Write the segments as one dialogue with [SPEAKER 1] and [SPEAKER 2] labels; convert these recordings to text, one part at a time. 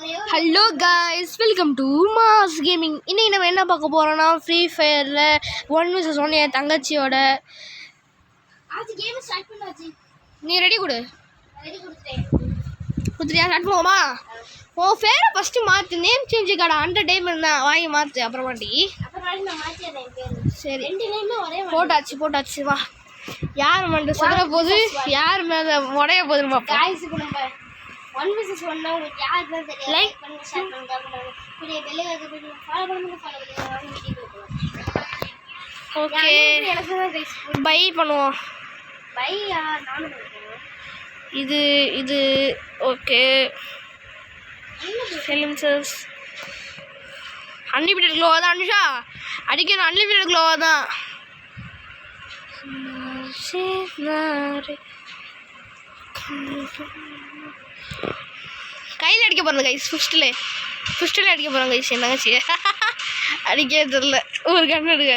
[SPEAKER 1] Hello guys, welcome to mass gaming. இன்னைக்கு நம்ம என்ன பார்க்க போகிறோம்னா ஃப்ரீ ஃபயரில் 1vs1 என் தங்கச்சியோட. நீ ரெடி கொடு. கொடுத்துட்டியா? ஸ்டார்ட் பண்ணுவோமா? உன் ஃபேரை ஃபஸ்ட்டு மாற்று. நேம் சேஞ்சு கடை 100 டைம் இருந்தால் வாங்கி மாற்று. அப்புறமாட்டி சரி, போட்டாச்சு வா. யார் மட்டும் சொல்கிற போது யார் மேலே உடைய போதுன்னு பார்ப்போம்.
[SPEAKER 2] 1vs1 உங்களுக்கு யாருக்கு தெரியும், லைக் பண்ணுங்க, ஷேர் பண்ணுங்க, வீடியோ பெல் ஐகான் ஃபாலோ பண்ணுங்க.
[SPEAKER 1] ஓகே,
[SPEAKER 2] எனக்கு தான் கைஸ்
[SPEAKER 1] பை பண்ணுவோம்.
[SPEAKER 2] பை நானும் பண்ணுவேன்.
[SPEAKER 1] இது ஓகே. செலிம்சஸ் அன்லிமிட்டட் க்ளோவாக தான் அனுஷா அடிக்கணும். அன்லிமிட்டட் க்ளோவாக தான். கையில் அடிக்க போகிறேன் கைஸ். ஃபிஸ்டில் அடிக்க போகிறேன் கைஸ். என் தங்கச்சி அடிக்கவே தெரில. ஒரு கண்ணு எடுக்க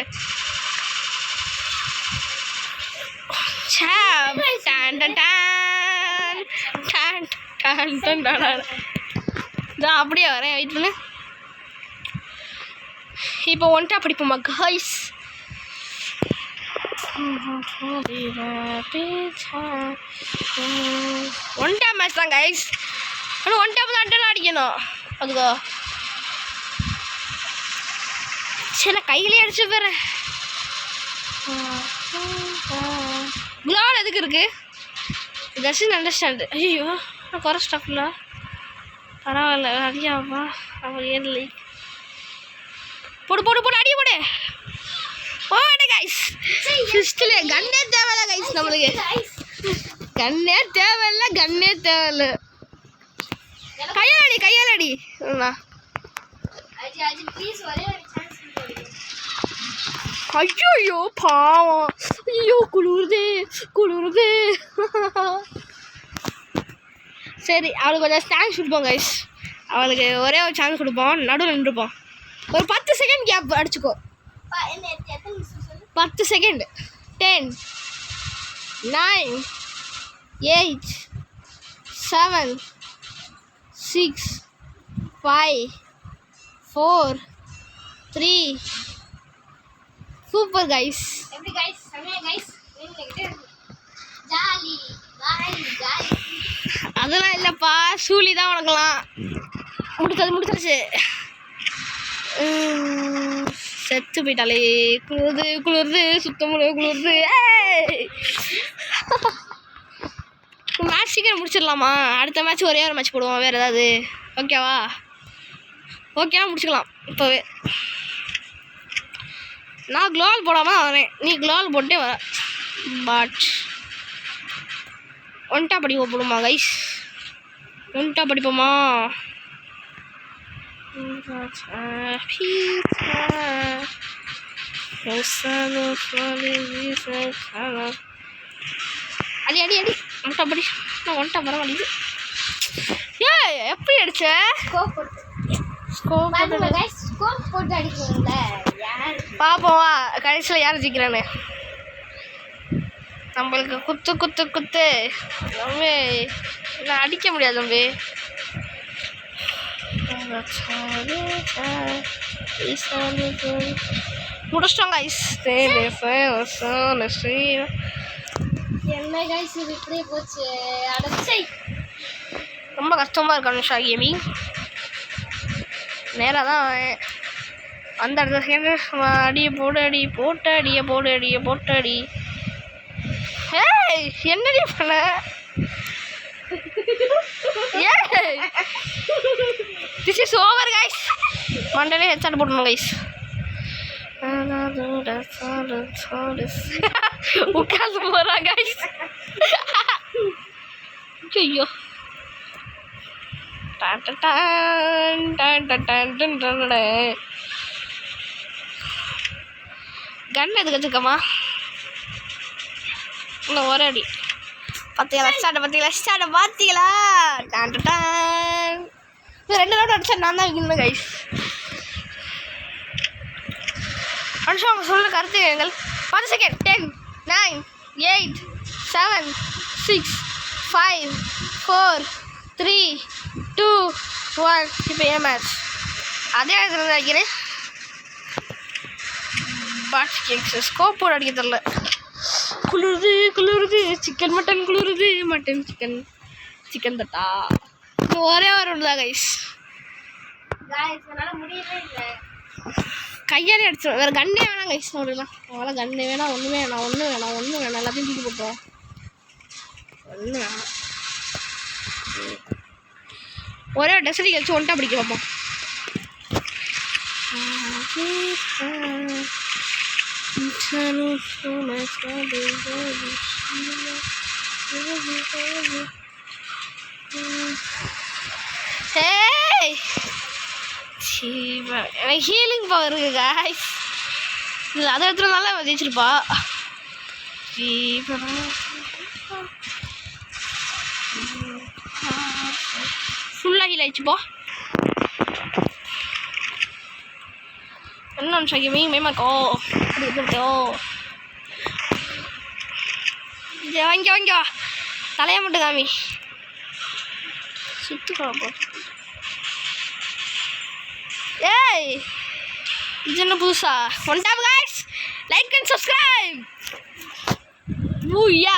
[SPEAKER 1] அப்படியே வரேன். வெயிட் பண்ணு. இப்போ ஒன்ட்டா படிப்போமா கைஸ்? ஒன் டைம் மேட்ச் தான் கைஸ். ஆனால் ஒன் டைம் தான் அட்டெல்லாம் அடிக்கணும். அதுக்கோ சரி, நான் கையிலே அடிச்சு போகிறேன். குலால் எதுக்கு இருக்கு? Doesn't understand. ஐயோ, நான் குறை ஸ்டாஃப்ல பரவாயில்ல. அடியாவா நம்ம ஏன் லைக் போடு அடிய போடு. போடு கைஸ். ஃபிஸ்டில் கண்ணே தேவையில்ல கைஸ். நம்மளுக்கு கண்ணே தேவையில்ல. கையால் அடி.
[SPEAKER 2] ப்ளீஸ் ஒரே ஒரு சான்ஸ்
[SPEAKER 1] ஐயோ பாவம். ஐயோ குளிருது. சரி, அவளுக்கு கொஞ்சம் சான்ஸ் கொடுப்போம் கைஸ். அவளுக்கு ஒரே ஒரு சான்ஸ் கொடுப்போம். நடுவில் நின்றுப்போம். ஒரு 10 செகண்ட் கேப் அடிச்சுக்கோ. 10 செகண்ட். 10 9 8 7 6 5 4 3. Super guys.
[SPEAKER 2] எப்படி கைஸ்? சமையா கைஸ்? ஜாலி.
[SPEAKER 1] அதெல்லாம் இல்லைப்பா, சூலி தான் வணக்கலாம். முடிச்சாச்சு. செத்து போயிட்டாலே. குளிருது சுத்தமுடிய குளிருது. மேட்ச் சீக்கிரம் முடிச்சிடலாமா? அடுத்த மேட்ச் ஒரே ஒரு மேட்ச் போடுவோம். வேறு ஏதாவது ஓகேவா? ஓகேவா, முடிச்சுக்கலாம் இப்போவே. நான் க்ளோவால் போடாமல் வரேன், நீ க்ளோவால் போட்டே வர. பட் ஒன்ட்டா படிப்போமா கைஸ்? ஒன்ட்டா படிப்போமா? அடி ஒன்ட்டா படி. நான் ஒன்ட்டா வர மாட்டேங்குது. எப்படி அடிச்ச?
[SPEAKER 2] ஸ்கோப் போட்டு அடிக்கிறீங்கள?
[SPEAKER 1] பாப்போம் வா, கடைசியில் யார் ஜெயிக்கிறானு. நம்மளுக்கு குத்து தம்பி. நான் அடிக்க முடியாது தம்பி. முடிச்சிட்டோம் கைஸ்.
[SPEAKER 2] என்ன கைஸ் இது இப்படியே போச்சு? அடச்சை,
[SPEAKER 1] ரொம்ப கஷ்டமாக இருக்கு அனுஷா கேமிங். நேராக தான் அந்த இடத்துல செகண்ட் அடியை போட்டு அடி. ஏய், என்னடி பண்ண? ஏய், திஸ் இஸ் ஓவர் கைஸ். மண்டலே ஹெட்செட் போடணும் கைஸ். உட்காந்து போகிறா கைஸ். ஐயோ, கன் எதுக்கு வச்சுக்கம்மா? இன்னும் ஒரே அடி. பார்த்தீங்களா? இது 2 ரவுண்ட் அடிச்சா நான் தான் விக்கணும் கைஸ். அனுஷா அவங்க சொல்கிற கருத்து எங்கள் 10 செகண்ட். 10 9 8 7 6 5 4 3 2 ஸோ இப்போ ஏன் மேட்ச் அதே இடத்துல தான் அடிக்கிறேன். பாக்ஸ் கேக்ஸ் ஸ்கோப் போட அடிக்க தெரில. குளிருது சிக்கன் மட்டன் குளிருது மட்டன் சிக்கன் தட்டா. ஒரே ஒரு ஒன்று தான் கைஸ்.
[SPEAKER 2] என்னால் முடியவே இல்லை.
[SPEAKER 1] கையாலே அடிச்சிடும். வேறு கண்ணே வேணாம் கைஸ். அப்படிலாம் அவங்களாம் கண்ணே வேணாம், ஒன்றுமே வேணாம், ஒன்றும் வேணாம், எல்லாத்தையும் தூக்கி போட்டுருவோம். ஒன்றும் வேணாம். ஒரே டெசரி கழிச்சு ஒன்ட்டா பிடிக்க பார்ப்போம். எனக்கு ஹீலிங் பவர் இருக்கு காய்ஸ். இது அதை இடத்துல நல்லா வச்சிருப்பா. ஃபுல்லாக ஹீல் ஆயிடுச்சுப்பா. என்ன சாக்கி மேமாக்கோ அப்படி போட்டோ வாங்கிக்கோ தலையை மட்டும் காமி சுற்றுக்கோ. ஏய் இது என்ன புதுசா? One time guys like and subscribe. பூயா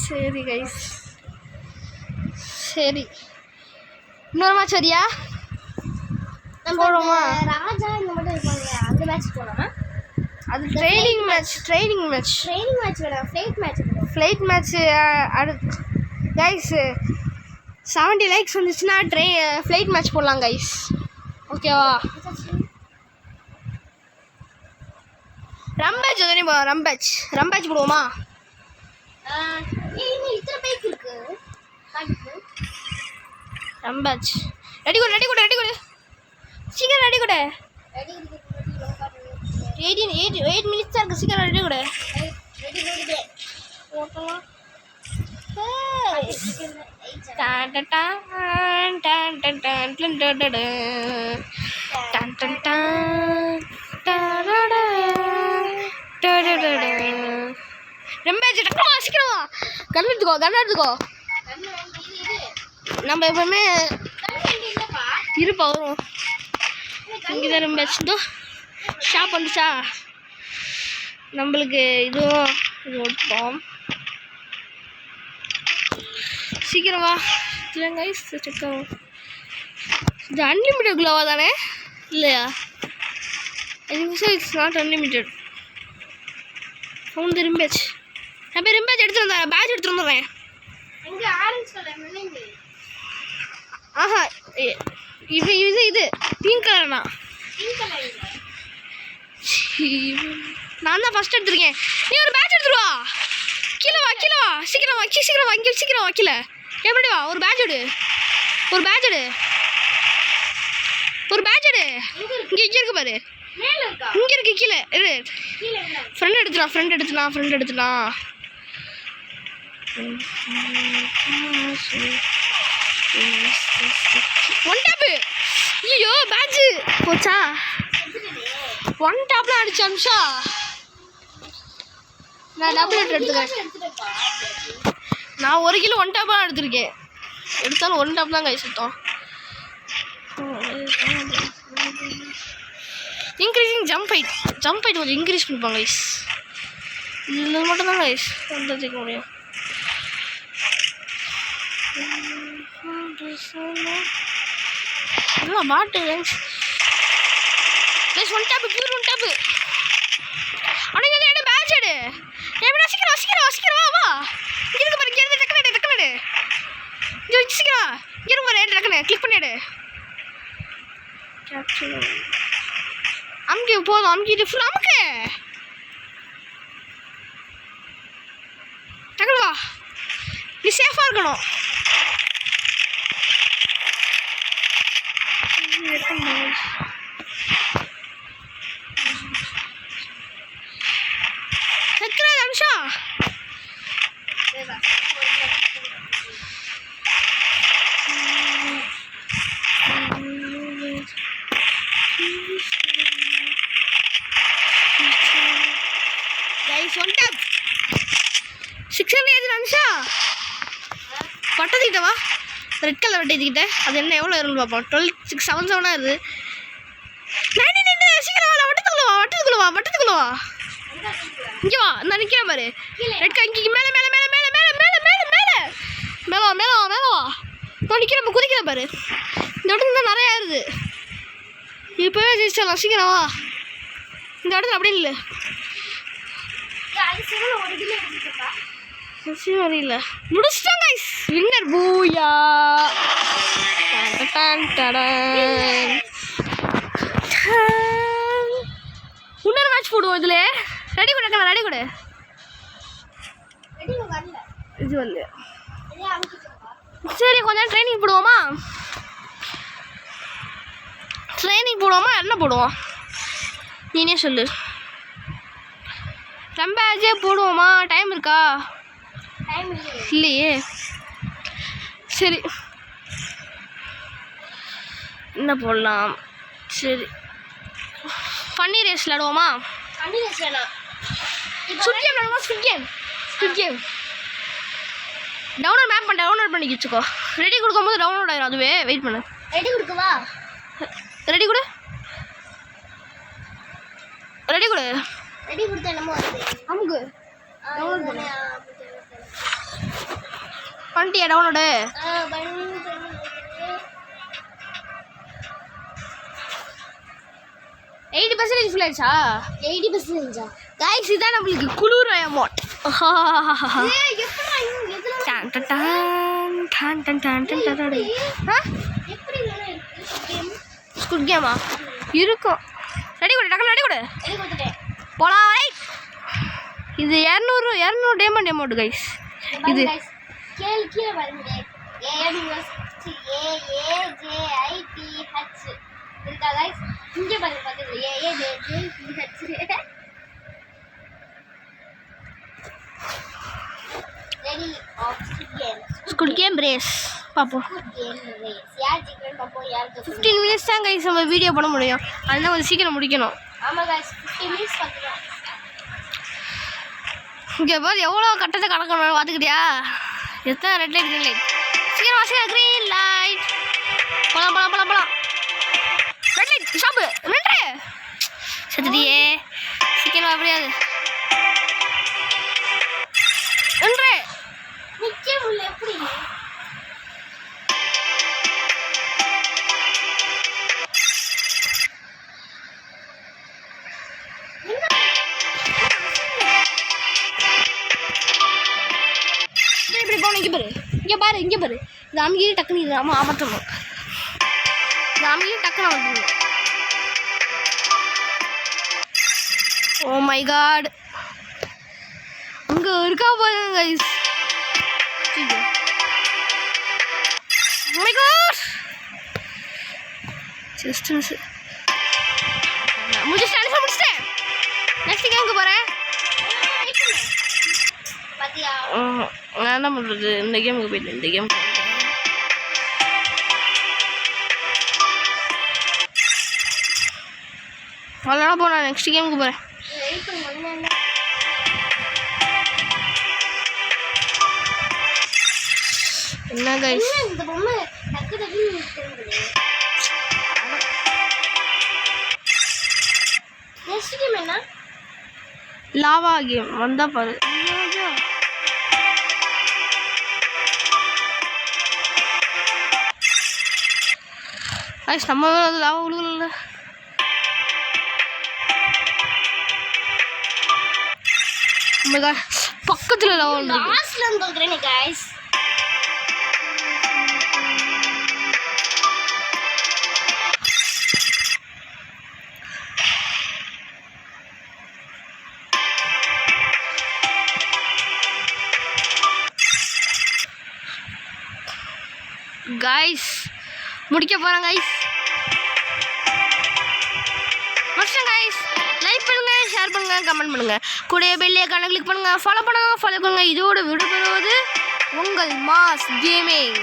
[SPEAKER 1] சரி கைஸ் சரி இன்னொரு மேட்ச் வரியா? போடுவோமா?
[SPEAKER 2] ராஜா இந்த மட்டும் இருப்பாங்க, அந்த மேட்ச் போகலாமா?
[SPEAKER 1] அது ட்ரைனிங் மேட்ச்
[SPEAKER 2] வேணாம்,
[SPEAKER 1] ஃப்ளைட் மேட்ச் அடுத்து கைஸ் 70 லைக்ஸ் வந்துச்சுன்னா ஃப்ளைட் மேட்ச் போடலாம் கைஸ். ஓகேவா? ரம்பேஜ் தெரியுமா? ரம்பேஜ் போடுவோமா?
[SPEAKER 2] இத்தனை பைக் இருக்கு.
[SPEAKER 1] ரம்பேஜ் ரெடி கொடு சீக்கிரம் ரெடி கொடு. 8 minutes தான் இருக்கு. சீக்கிரம் ரெடி கொடு. ஓட்டலாம். ரம்பேஜ் சீக்கிரமா கன் எடுத்துக்கோ. நம்ம எப்பவுமே இருப்பா வரும். இங்கே தான் ரம்பேஜ் ஷாப் வந்துச்சா நம்மளுக்கு இதுவும் இது ஓட்டுப்போம். சீக்கிரம் வா. இல்லைங்க செக் ஆகும். இது அன்லிமிட்டட் க்ளோவா தானே? இல்லையா? It's not unlimited. ஃபவுண்ட் ரிம்பேஜ். நான் போய் ரிம்பேஜ் எடுத்துட்டு வந்தேன். பேட்ச் எடுத்துட்டு வந்துடுறேன். ஆஹா இது பிங்க் கலர்னா நான் தான் ஃபர்ஸ்ட் எடுத்துருக்கேன். நீ ஒரு பேட்ச் எடுத்துருவா. கீழே வா சீக்கிரம் வா கீழே எப்படி வா. ஒரு பேட்ச் எடு இங்கே இருக்கு பாரு. இங்கே இருக்கு கீழே இரு. ஃப்ரெண்ட் எடுத்துலாம். One top. ஐயோ பேட்ச் போச்சா? ஒன் டாப்லாம் அடிச்சு அம்சா. நான் டபுள் எடுத்துக்கிறேன். நான் 1 கிலோ ஒன் டாப்பாக எடுத்திருக்கேன். எடுத்தாலும் ஒன் டாப் தான் கை சுத்தம். இன்க்ரீஸிங் ஜம்ப் ஹைட் கொஞ்சம் இன்க்ரீஸ் பண்ணிப்பாங்க கைஸ். இது மட்டும் தான் கைஸ் வந்துக்க முடியும். எல்லாம் பாட்டு கைஸ். ஒன் டாப்பு ஆனால் என்ன பேட்ச் எடு. எப்படா சீக்கிரம் வா. இங்கே இருக்கு பாரு. இங்கே இருந்து டக்குனு இங்கே சீக்கிரம் இங்கே இருக்கு பாரு. டக்குனு கிளிக் பண்ணிடு. அமுக்கி போதும். அமுக்கிட்டு ஃபுல் அமுக்கு. டக்குனு வா. நீ சேஃபாக இருக்கணும். சக்கராது Amsa. Guys one tap 600 Amsa. வட்டத்துக்கிட்ட வா, ரெட் கலர் வட்டத்துக்கிட்ட. அது என்ன எவ்வளோ இருக்குன்னு பார்ப்போம். 12,677 இருக்குது. சீக்கிரம் வா, வட்டத்துக்குள்ள வா. இங்கே வா, நான் நிற்கிறேன் பாரு. ரெட் கலர் இங்கே மேலே மேலே மேலே மேலே மேலே மேலே மேலே மேலே மேலே வா, மேலே வா, மேலே வா. நான் நிற்கிறேன், குதிக்கிறேன் பாரு. இந்த இடத்துல தான் நிறையா இருக்குது. இப்போவே ஜெயிச்சிடலாம், சீக்கிரம் வா. இந்த இடத்துல அப்படி இல்லை, இல்லை முடிச்சிட்டோம் கைஸ். வின்னர் பூயா. இன்னொரு மேட்ச் போடுவோம் இதில். ரெடி கூட, ரெடி கூட. இது வந்து சரி, கொஞ்சம் ட்ரைனிங் போடுவோமா? என்ன போடுவோம் நீனே சொல்லு. ரம்பாஜே போடுவோமா? டைம் இருக்கா? இல்லையே. சரி, என்ன போடலாம்? சரி, ஃபன்னி ரேஸ் விளாடுவோமா? ஸ்குட் கேம் விளாடுவோமா? ஸ்குட் கேம் டவுன்லோட் மேப் பண்ண டவுன்லோட் பண்ணி வச்சுக்கோ. ரெடி கொடுக்கும்போது டவுன்லோட் ஆகிடும் அதுவே. வெயிட் பண்ணு. ரெடி கொடுக்கவா? ரெடி கொடு. ரெடி கொடுத்தா என்னமோ அமுக்கு டவுன்லோட் பண்ணு. பண்ணிட்டியா டவுன்லோடு? 80% ஃபுல் ஆயிடுச்சா? 80% கைஸ், இதான் நம்மளுக்கு குளிர் அமௌண்ட். ஸ்குட் கேமா இருக்கும். ரெடி கொடு, டக்குனு ரெடி கொடு. போலாம். இது 200 டைமண்ட் அமௌண்ட் கைஸ். இது கீழே பாருங்க. இருக்கா கைஸ்? இங்கே பாருங்க, பக்கத்துல ready of squid game race பார்ப்போம். யார் ஜெயிக்கிறேன்னு பார்ப்போம். யாருக்கு 15 மினிட்ஸ் தான் கைஸ் நம்ம வீடியோ பண்ண முடியும். அதனால கொஞ்சம் சீக்கிரம் முடிக்கணும். ஆமாம் கைஸ், 15 மினிட்ஸ் பார்த்துக்கலாம். இங்கே பாரு எவ்வளோ கட்டத்தை கடக்கணும் பார்த்துக்கிட்டியா? எத்தனை ரெட் லைட், க்ரீன் லைட். சீக்கிரம் க்ரீன் லைட். போலாம். ரெட் லைட் ஷாப்பு நின்று சத்துட்டியே. சீக்கிரம் அப்படியாது நின்று நிச்சயம் உள்ள. எப்படி இங்கே பாரு. இது அமுகியே டக்குன்னு இது அமர்த்தணும். இது அமுகியே டக்குன்னு வந்துடணும். ஓ மை காட், அங்கே இருக்கா பாருங்க guys. Oh my God, just miss. முடிச்சிட்டேன். நெக்ஸ்ட் கேமுக்கு போகிறேன். நான் என்ன பண்ணுறது? இந்த கேமுக்கு போயிட்டு இந்த கேம் அவ்வளோனா போ. நான் நெக்ஸ்ட் கேமுக்கு போகிறேன். என்ன கைஸ், லாவா கேம் வந்தா பாரு. நம்ம அது லாவா விழுகல. பக்கத்துல லாவா கைஸ். கைஸ் முடிக்க போகிறேன் கைஸ். முடிச்சேன் கைஸ். லைக் பண்ணுங்க, ஷேர் பண்ணுங்க, கமெண்ட் பண்ணுங்க, கூட பெல் ஐகானை கிளிக் பண்ணுங்க, ஃபாலோ பண்ணுங்க. இதோட விடுபடுவது உங்கள் மாஸ் கேமிங்.